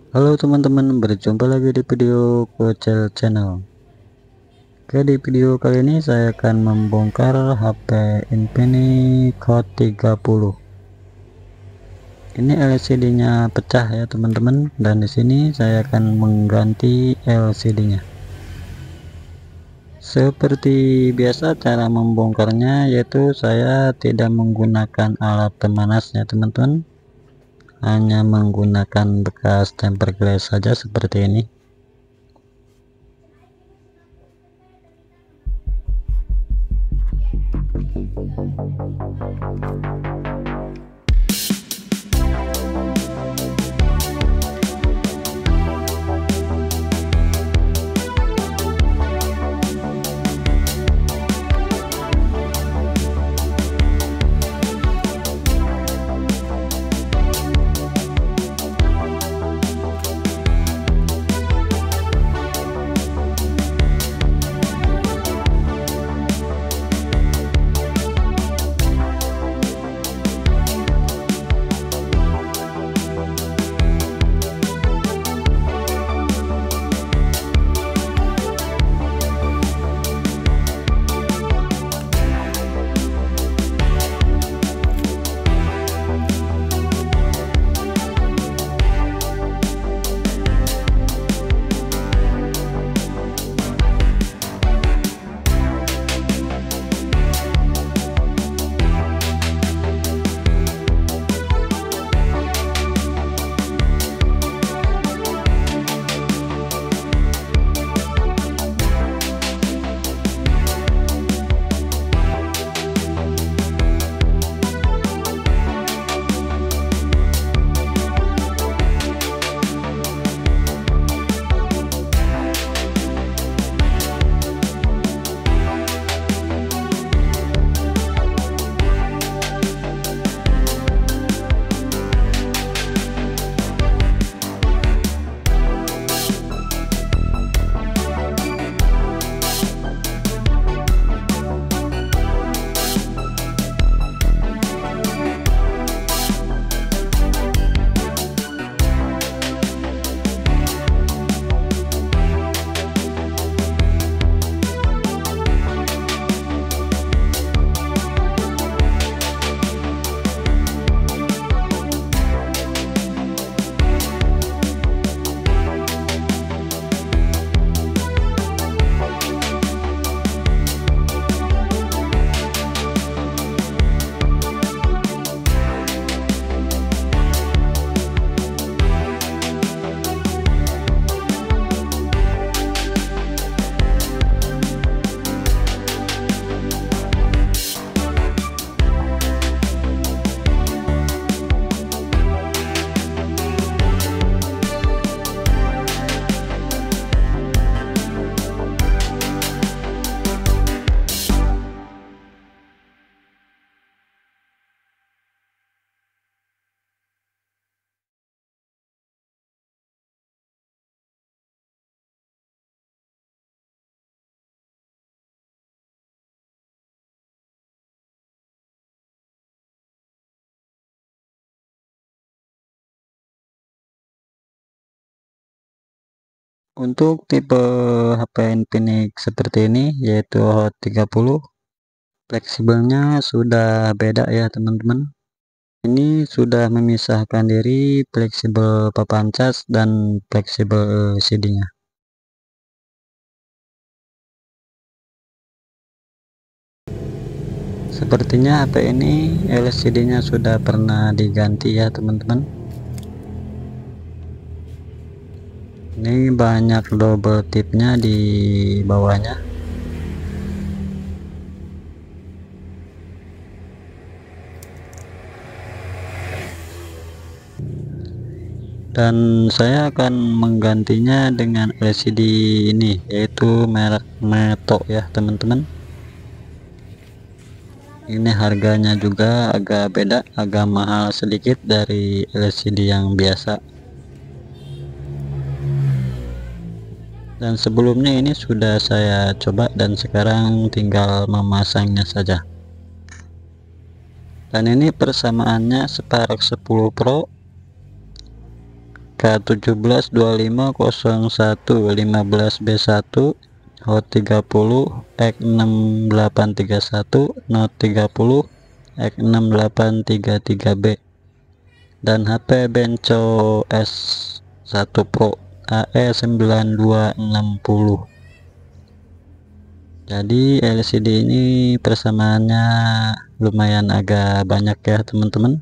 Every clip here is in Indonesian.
Halo teman-teman, berjumpa lagi di video Kocel Channel. Oke, di video kali ini saya akan membongkar HP Infinix Hot 30. Ini LCD-nya pecah ya teman-teman, dan di sini saya akan mengganti LCD-nya. Seperti biasa cara membongkarnya yaitu saya tidak menggunakan alat pemanasnya teman-teman, hanya menggunakan bekas tempered glass saja seperti ini. Untuk tipe HP Infinix seperti ini yaitu Hot 30, fleksibelnya sudah beda ya teman-teman. Ini sudah memisahkan diri fleksibel papan cas dan fleksibel LCD-nya. Sepertinya HP ini LCD-nya sudah pernah diganti ya teman-teman. Ini banyak double tipnya di bawahnya. Dan saya akan menggantinya dengan LCD ini yaitu merek Meto ya teman-teman. Ini harganya juga agak beda, agak mahal sedikit dari LCD yang biasa. Dan sebelumnya ini sudah saya coba dan sekarang tinggal memasangnya saja. Dan ini persamaannya Spark 10 Pro K17250115B1 Hot30 X6831 Note 30 X6833B dan HP Benco S1 Pro AE9260. Jadi LCD ini persamaannya lumayan agak banyak ya teman-teman.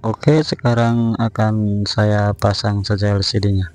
Oke, sekarang akan saya pasang saja LCD-nya.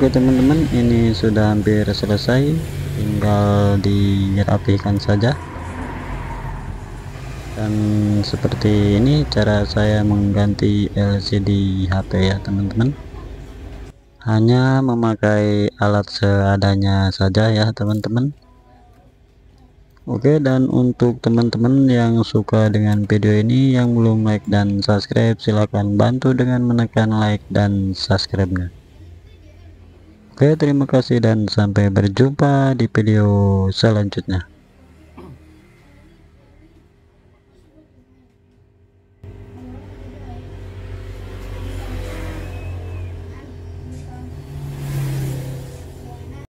Oke teman-teman, ini sudah hampir selesai, tinggal dirapikan saja. Dan seperti ini cara saya mengganti LCD HP ya teman-teman, hanya memakai alat seadanya saja ya teman-teman. Oke, dan untuk teman-teman yang suka dengan video ini, yang belum like dan subscribe, silahkan bantu dengan menekan like dan subscribe-nya. Oke, terima kasih dan sampai berjumpa di video selanjutnya.